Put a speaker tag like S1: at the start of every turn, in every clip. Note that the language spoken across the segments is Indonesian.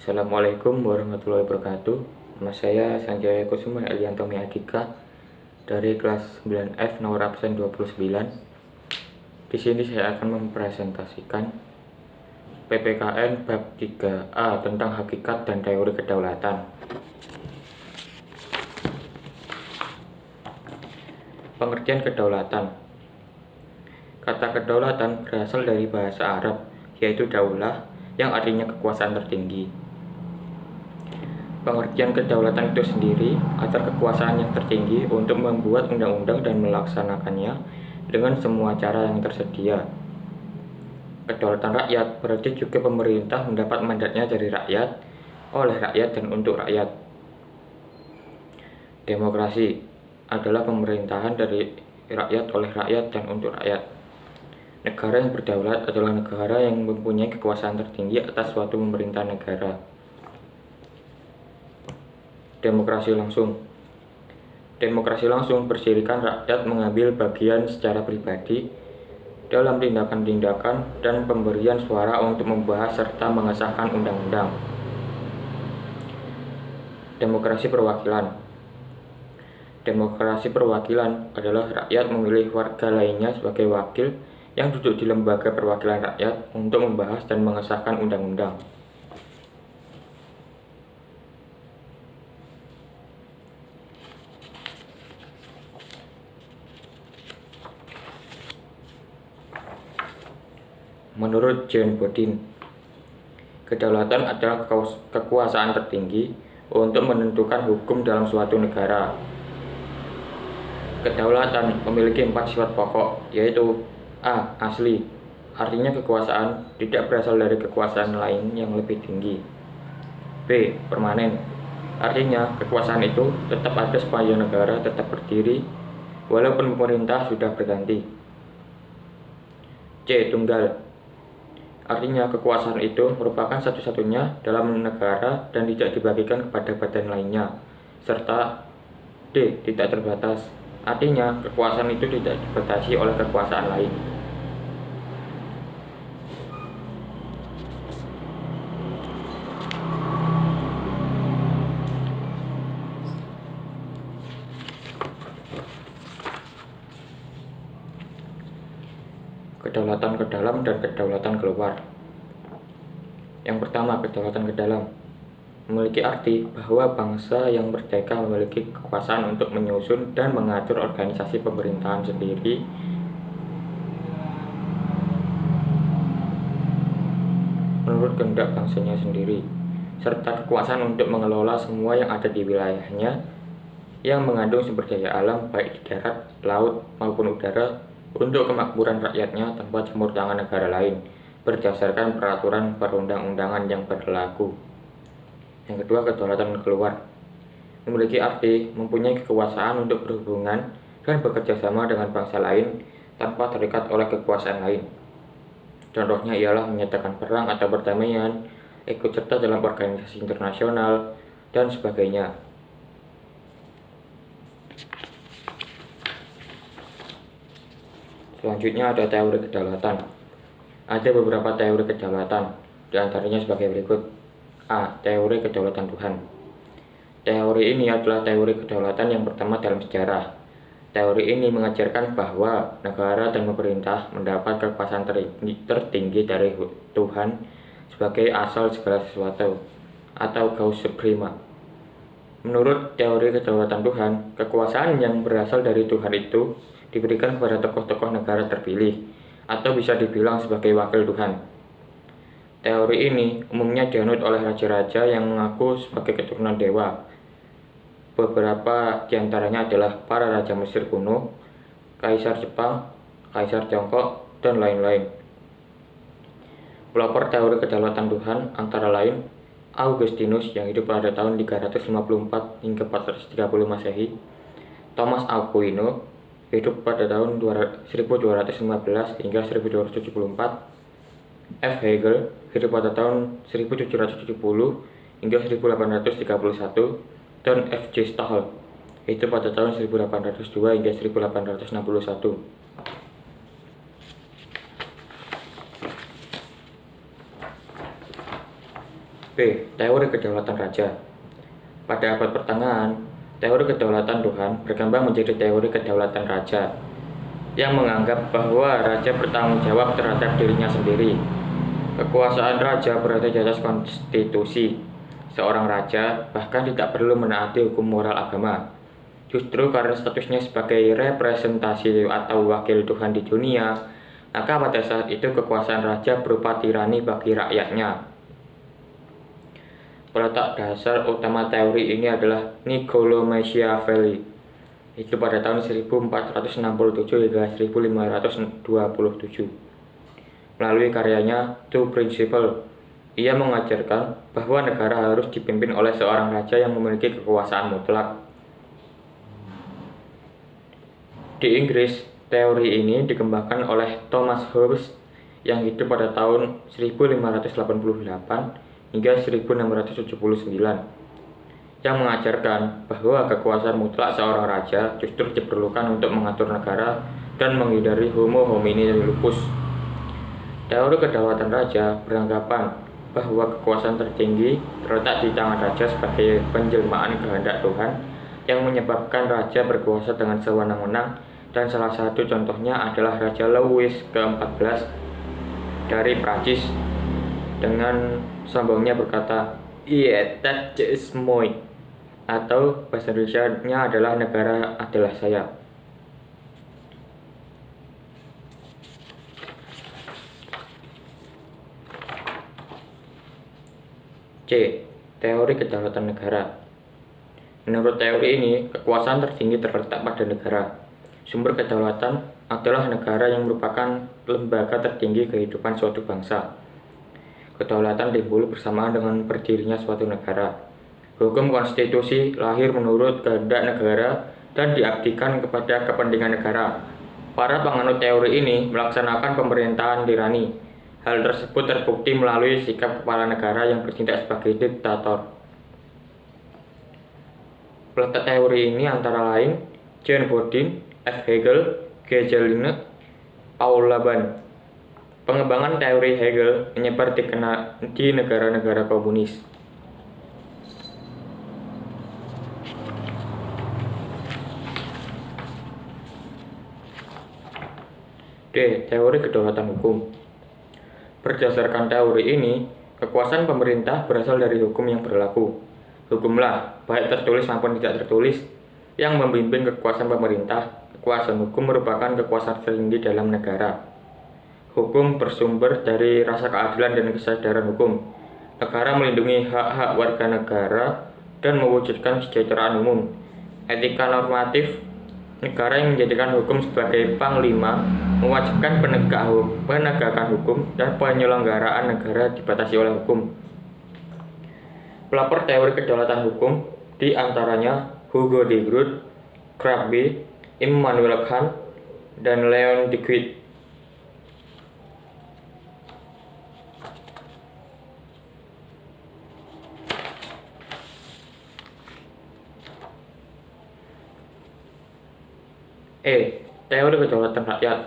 S1: Assalamualaikum warahmatullahi wabarakatuh. Nama saya Sanjaya Kusuma Eliantomi Adika dari kelas 9F nomor absen 29. Di sini saya akan mempresentasikan PPKN bab 3A tentang hakikat dan teori kedaulatan. Pengertian kedaulatan. Kata kedaulatan berasal dari bahasa Arab, yaitu daulah, yang artinya kekuasaan tertinggi. Pengertian kedaulatan itu sendiri adalah kekuasaan yang tertinggi untuk membuat undang-undang dan melaksanakannya dengan semua cara yang tersedia. Kedaulatan rakyat berarti juga pemerintah mendapat mandatnya dari rakyat, oleh rakyat, dan untuk rakyat. Demokrasi adalah pemerintahan dari rakyat, oleh rakyat, dan untuk rakyat. Negara yang berdaulat adalah negara yang mempunyai kekuasaan tertinggi atas suatu pemerintahan negara. Demokrasi langsung. Demokrasi langsung bersirikan rakyat mengambil bagian secara pribadi dalam tindakan-tindakan dan pemberian suara untuk membahas serta mengesahkan undang-undang. Demokrasi perwakilan. Demokrasi perwakilan adalah rakyat memilih warga lainnya sebagai wakil yang duduk di lembaga perwakilan rakyat untuk membahas dan mengesahkan undang-undang. Menurut John Bodin, kedaulatan adalah kekuasaan tertinggi untuk menentukan hukum dalam suatu negara. Kedaulatan memiliki 4 sifat pokok, yaitu A. Asli, artinya kekuasaan tidak berasal dari kekuasaan lain yang lebih tinggi. B. Permanen, artinya kekuasaan itu tetap ada sepanjang negara tetap berdiri walaupun pemerintah sudah berganti. C. Tunggal, artinya kekuasaan itu merupakan satu-satunya dalam negara dan tidak dibagikan kepada badan lainnya. Serta D. Tidak terbatas, artinya kekuasaan itu tidak dibatasi oleh kekuasaan lain. Kedaulatan ke dalam dan kedaulatan keluar. Yang pertama, kedaulatan ke dalam memiliki arti bahwa bangsa yang merdeka memiliki kekuasaan untuk menyusun dan mengatur organisasi pemerintahan sendiri menurut kehendak bangsanya sendiri, serta kekuasaan untuk mengelola semua yang ada di wilayahnya yang mengandung sumber daya alam baik di darat, laut, maupun udara untuk kemakmuran rakyatnya tanpa campur tangan negara lain berdasarkan peraturan perundang-undangan yang berlaku. Yang kedua, kedaulatan keluar memiliki arti mempunyai kekuasaan untuk berhubungan dan bekerja sama dengan bangsa lain tanpa terikat oleh kekuasaan lain. Contohnya ialah menyatakan perang atau perdamaian, ikut serta dalam organisasi internasional, dan sebagainya. Selanjutnya ada teori kedaulatan. Ada beberapa teori kedaulatan, diantaranya sebagai berikut. A. Teori kedaulatan Tuhan. Teori ini adalah teori kedaulatan yang pertama dalam sejarah. Teori ini mengajarkan bahwa negara dan pemerintah mendapat kekuasaan tertinggi dari Tuhan sebagai asal segala sesuatu, atau Gauss Suprema. Menurut teori kedaulatan Tuhan, kekuasaan yang berasal dari Tuhan itu diberikan kepada tokoh-tokoh negara terpilih, atau bisa dibilang sebagai wakil Tuhan. Teori ini umumnya dianut oleh raja-raja yang mengaku sebagai keturunan dewa. Beberapa diantaranya adalah para raja Mesir kuno, kaisar Jepang, kaisar Tiongkok, dan lain-lain. Pelopor teori kedaulatan Tuhan antara lain Augustinus yang hidup pada tahun 354 hingga 430 Masehi, Thomas Aquino hidup pada tahun 1215 hingga 1274, F. Hegel hidup pada tahun 1770 hingga 1831, dan F. J. Stahl hidup pada tahun 1802 hingga 1861. B. Teori kedaulatan raja. Pada abad pertengahan, teori kedaulatan Tuhan berkembang menjadi teori kedaulatan raja yang menganggap bahwa raja bertanggung jawab terhadap dirinya sendiri. Kekuasaan raja berada di atas konstitusi. Seorang raja bahkan tidak perlu menaati hukum moral agama. Justru karena statusnya sebagai representasi atau wakil Tuhan di dunia, maka pada saat itu kekuasaan raja berupa tirani bagi rakyatnya. Peletak dasar utama teori ini adalah Niccolò Machiavelli, hidup pada tahun 1467 hingga 1527. Melalui karyanya Two Principles, ia mengajarkan bahwa negara harus dipimpin oleh seorang raja yang memiliki kekuasaan mutlak. Di Inggris, teori ini dikembangkan oleh Thomas Hobbes yang hidup pada tahun 1588 hingga 1679, yang mengajarkan bahwa kekuasaan mutlak seorang raja justru diperlukan untuk mengatur negara dan menghindari homo homini lupus. Teori kedaulatan raja beranggapan bahwa kekuasaan tertinggi terletak di tangan raja sebagai penjelmaan kehendak Tuhan yang menyebabkan raja berkuasa dengan sewenang-wenang, dan salah satu contohnya adalah Raja Louis ke-14 dari Prancis dengan sombongnya berkata, "That is moi," atau bahasa Indonesianya adalah negara adalah saya. C. Teori kedaulatan negara. Menurut teori ini, kekuasaan tertinggi terletak pada negara. Sumber kedaulatan adalah negara yang merupakan lembaga tertinggi kehidupan suatu bangsa. Kedaulatan timbul bersamaan dengan berdirinya suatu negara. Hukum konstitusi lahir menurut kehendak negara dan diabdikan kepada kepentingan negara. Para penganut teori ini melaksanakan pemerintahan tirani. Hal tersebut terbukti melalui sikap kepala negara yang bertindak sebagai diktator. Peletak teori ini antara lain John Bodin, F. Hegel, G. Jellinek, Paul Laban. Pengembangan teori Hegel menyebar di negara-negara komunis. D. Teori kedaulatan hukum. Berdasarkan teori ini, kekuasaan pemerintah berasal dari hukum yang berlaku. Hukumlah, baik tertulis maupun tidak tertulis, yang membimbing kekuasaan pemerintah. Kekuasaan hukum merupakan kekuasaan tertinggi dalam negara. Hukum bersumber dari rasa keadilan dan kesadaran hukum. Negara melindungi hak-hak warga negara dan mewujudkan kesejahteraan umum. Etika normatif. Negara yang menjadikan hukum sebagai panglima mewajibkan penegakan hukum dan penyelenggaraan negara dibatasi oleh hukum. Pelopor teori kedaulatan hukum di antaranya Hugo de Groot, Crabbe, Immanuel Kant, dan Leon Degroote. E. Teori kedaulatan rakyat.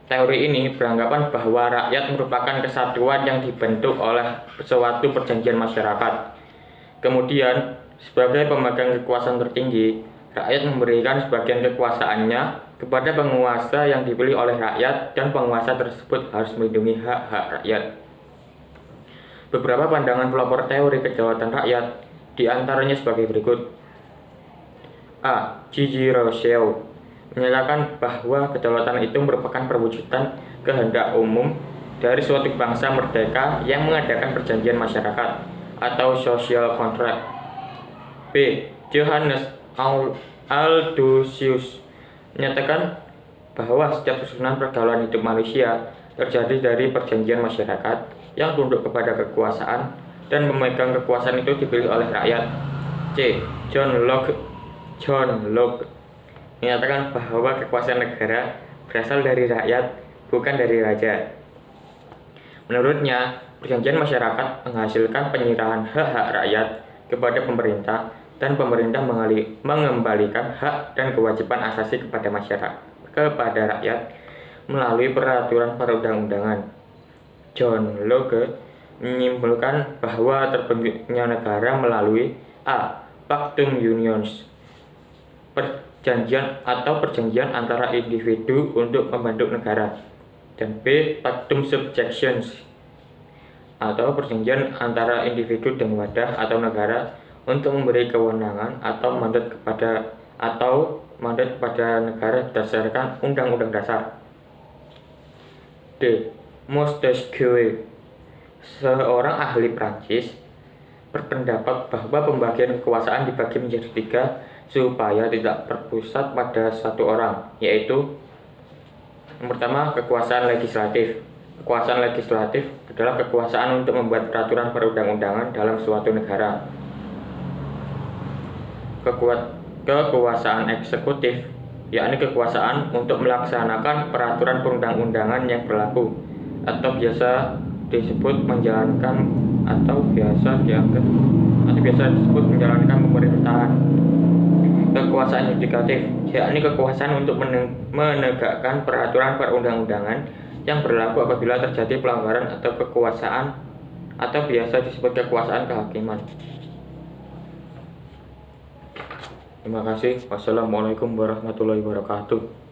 S1: Teori ini beranggapan bahwa rakyat merupakan kesatuan yang dibentuk oleh suatu perjanjian masyarakat. Kemudian, sebagai pemegang kekuasaan tertinggi, rakyat memberikan sebagian kekuasaannya kepada penguasa yang dipilih oleh rakyat, dan penguasa tersebut harus melindungi hak-hak rakyat. Beberapa pandangan pelopor teori kedaulatan rakyat diantaranya sebagai berikut. A. Gigi Rousseau menyatakan bahwa kedaulatan itu merupakan perwujudan kehendak umum dari suatu bangsa merdeka yang mengadakan perjanjian masyarakat atau social contract. B. Johannes Aldosius menyatakan bahwa setiap susunan pergaulan hidup manusia terjadi dari perjanjian masyarakat yang tunduk kepada kekuasaan dan memegang kekuasaan itu dipilih oleh rakyat. C. John Locke menyatakan bahwa kekuasaan negara berasal dari rakyat, bukan dari raja. Menurutnya, perjanjian masyarakat menghasilkan penyerahan hak-hak rakyat kepada pemerintah, dan pemerintah mengembalikan hak dan kewajiban asasi kepada rakyat melalui peraturan perundang-undangan. John Locke menyimpulkan bahwa terbentuknya negara melalui A. Pactum unions, perjanjian antara individu untuk membentuk negara, dan B. Pactum subjections, atau perjanjian antara individu dan wadah atau negara untuk memberi kewenangan atau mandat kepada negara berdasarkan Undang-Undang Dasar. D. Montesquieu, seorang ahli Prancis, berpendapat bahwa pembagian kekuasaan dibagi menjadi 3 supaya tidak berpusat pada satu orang, yaitu yang pertama, kekuasaan legislatif. Kekuasaan legislatif adalah kekuasaan untuk membuat peraturan perundang-undangan dalam suatu negara. Kekuasaan eksekutif, yakni kekuasaan untuk melaksanakan peraturan perundang-undangan yang berlaku atau biasa disebut menjalankan menjalankan pemerintahan. Kekuasaan yudikatif, yakni kekuasaan untuk menegakkan peraturan perundang-undangan yang berlaku apabila terjadi pelanggaran atau kekuasaan atau biasa disebut kekuasaan kehakiman. Terima kasih. Wassalamualaikum warahmatullahi wabarakatuh.